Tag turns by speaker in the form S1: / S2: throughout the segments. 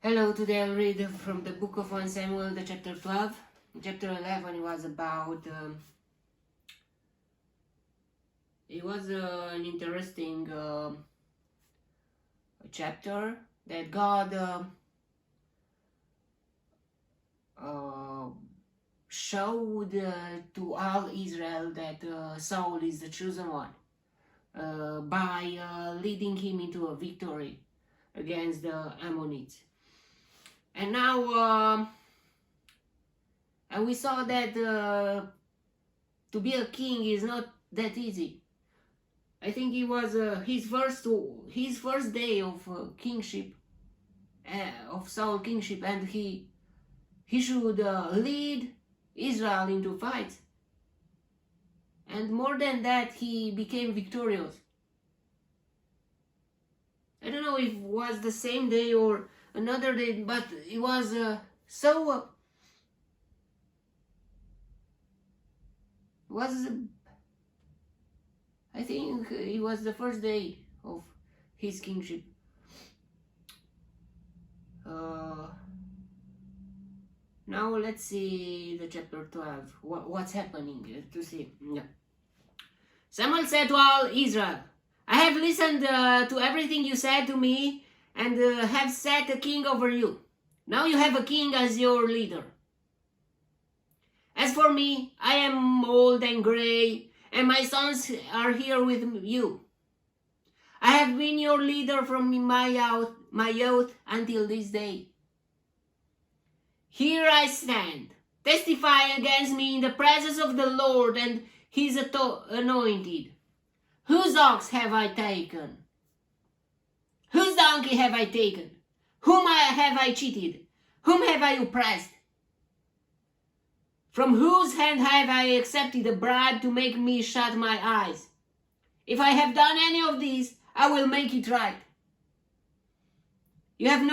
S1: Hello, today I'll read from the book of 1 Samuel, the chapter 12. Chapter 11 was about, an interesting chapter that God showed to all Israel that Saul is the chosen one by leading him into a victory against the Ammonites. And now, and we saw that to be a king is not that easy. I think it was his first day of kingship, of Saul kingship, and he should lead Israel into fights. And more than that, he became victorious. I don't know if it was the same day or another day, but it was I think it was the first day of his kingship. Now let's see the chapter 12. What's happening to see. Yeah. Samuel said to all Israel, I have listened to everything you said to me and have set a king over you. Now you have a king as your leader. As for me, I am old and gray, and my sons are here with you. I have been your leader from my youth until this day. Here I stand, testifying against me in the presence of the Lord and his anointed. Whose ox have I taken? Whose donkey have I taken? Whom have I cheated? Whom have I oppressed? From whose hand have I accepted a bribe to make me shut my eyes? If I have done any of these, I will make it right. You have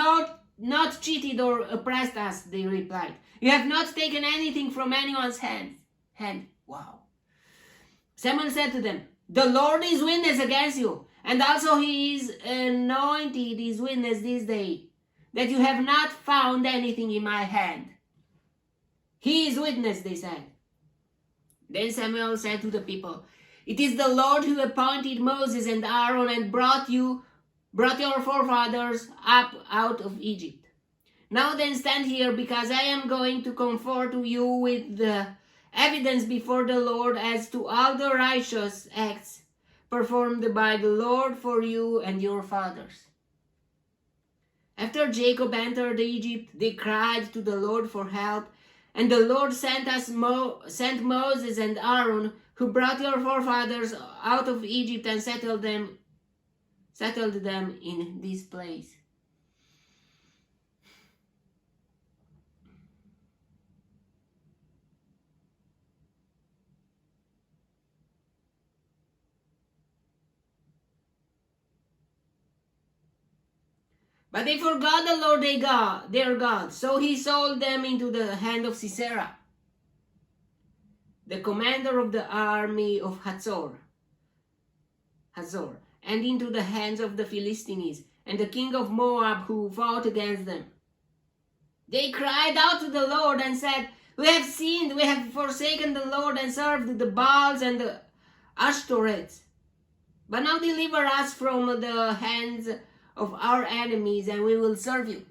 S1: not cheated or oppressed us, they replied. You have not taken anything from anyone's hand. Wow. Samuel said to them, the Lord is witness against you, and also his anointed is witness this day, that you have not found anything in my hand. He is witness, they said. Then Samuel said to the people, it is the Lord who appointed Moses and Aaron and brought your forefathers up out of Egypt. Now then stand here, because I am going to comfort you with the evidence before the Lord as to all the righteous acts performed by the Lord for you and your fathers. After Jacob entered Egypt, they cried to the Lord for help, and the Lord sent Moses and Aaron, who brought your forefathers out of Egypt and settled them in this place. But they forgot the Lord their God, so he sold them into the hand of Sisera, the commander of the army of Hazor, and into the hands of the Philistines and the king of Moab who fought against them. They cried out to the Lord and said, we have sinned, we have forsaken the Lord and served the Baals and the Ashtoreths. But now deliver us from the hands of our enemies, and we will serve you.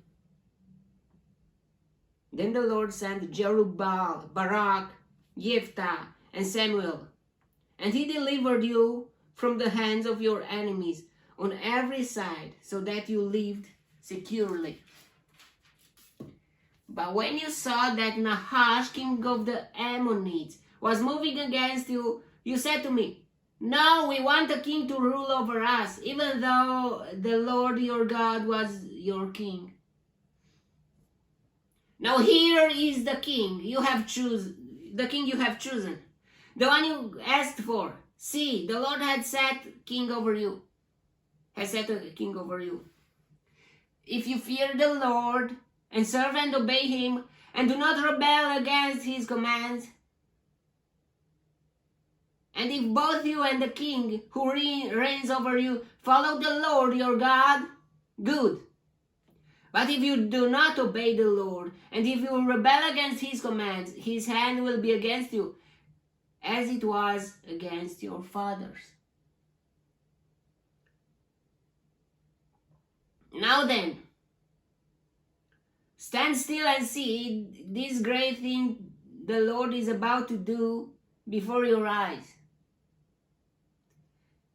S1: Then the Lord sent Jerubbaal, Barak, Jephthah, and Samuel, and he delivered you from the hands of your enemies on every side, so that you lived securely. But when you saw that Nahash, king of the Ammonites, was moving against you, you said to me, no, we want a king to rule over us, even though the Lord your God was your king. Now here is the king you have chosen, the one you asked for. See, the Lord has set a king over you. If you fear the Lord and serve and obey him, and do not rebel against his commands, and if both you and the king who reigns over you follow the Lord your God, good. But if you do not obey the Lord, and if you rebel against his commands, his hand will be against you, as it was against your fathers. Now then, stand still and see this great thing the Lord is about to do before your eyes.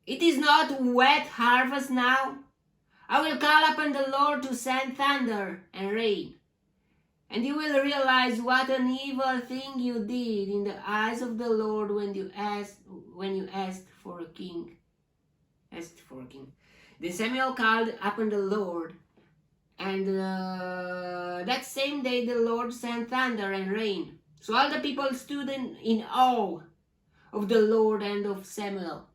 S1: It is not wet harvest now. I will call upon the Lord to send thunder and rain, and you will realize what an evil thing you did in the eyes of the Lord when you asked for a king. Then Samuel called upon the Lord, and that same day the Lord sent thunder and rain. So all the people stood in awe of the Lord and of Samuel.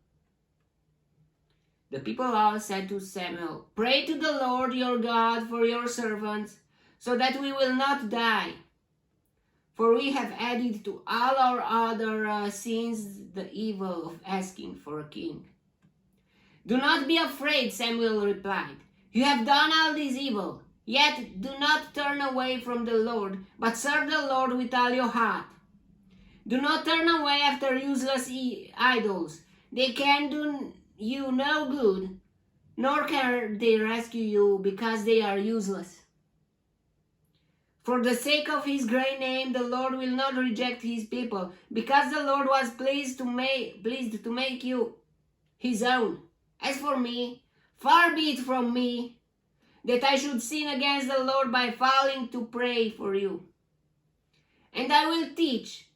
S1: The people all said to Samuel, "Pray to the Lord your God for your servants, so that we will not die. For we have added to all our other sins the evil of asking for a king." "Do not be afraid," Samuel replied. "You have done all this evil, yet do not turn away from the Lord, but serve the Lord with all your heart. Do not turn away after useless idols. They can do you no good, nor can they rescue you, because they are useless. For the sake of his great name, the Lord will not reject his people, because the Lord was pleased to make you his own. As for me, far be it from me that I should sin against the Lord by failing to pray for you. And I will teach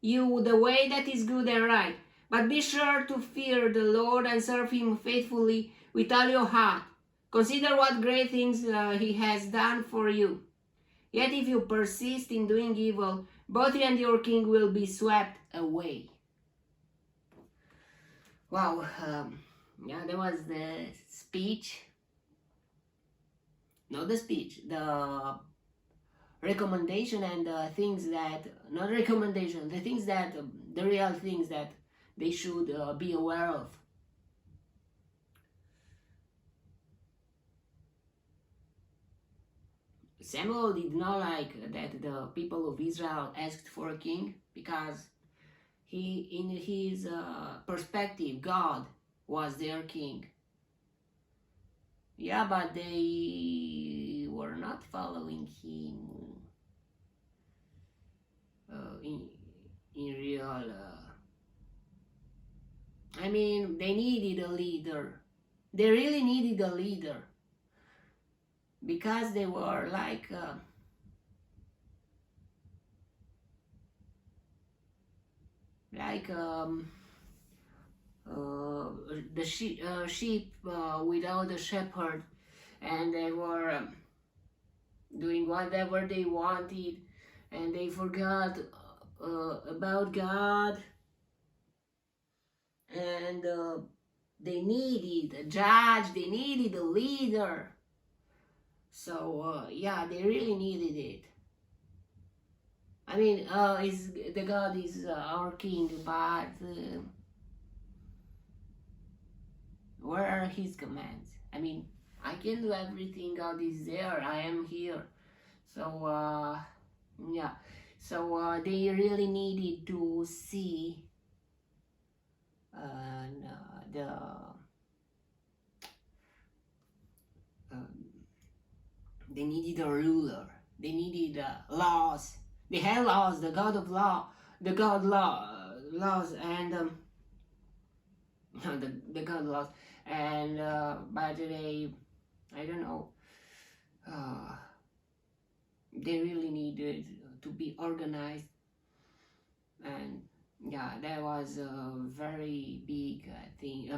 S1: you the way that is good and right. But be sure to fear the Lord and serve him faithfully with all your heart. Consider what great things he has done for you. Yet if you persist in doing evil, both you and your king will be swept away." Wow, yeah, that was the speech. Not the speech, the recommendation and the things that, not recommendation, the things that, the real things that they should be aware of. Samuel did not like that the people of Israel asked for a king, because in his perspective, God was their king. Yeah, but they were not following him in real. I mean, they needed a leader. They really needed a leader, because they were like the sheep without a shepherd, and they were doing whatever they wanted, and they forgot about God, and they needed a judge, they needed a leader. So yeah, they really needed it. I mean, the God is our king, but where are his commands? I mean, I can do everything. God is there. I am here. So yeah. So they really needed to see they needed a ruler. They needed laws. They had laws. The God of law, the God laws, and the God laws, and but they, I don't know. They really needed to be organized, and yeah, that was a very big thing,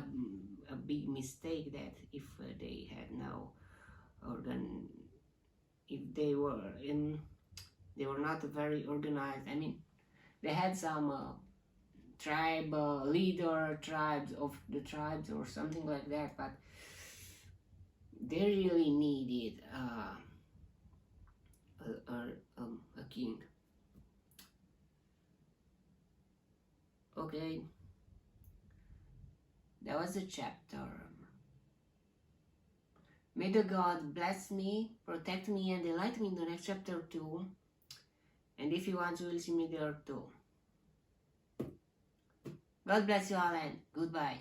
S1: a big mistake, that if they had no if they were not very organized. I mean, they had some tribe leader, tribes or something like that, but they really needed a king. Okay, that was the chapter. May the God bless me, protect me, and delight me in the next chapter too. And if you want, you will see me there too. God bless you all and goodbye.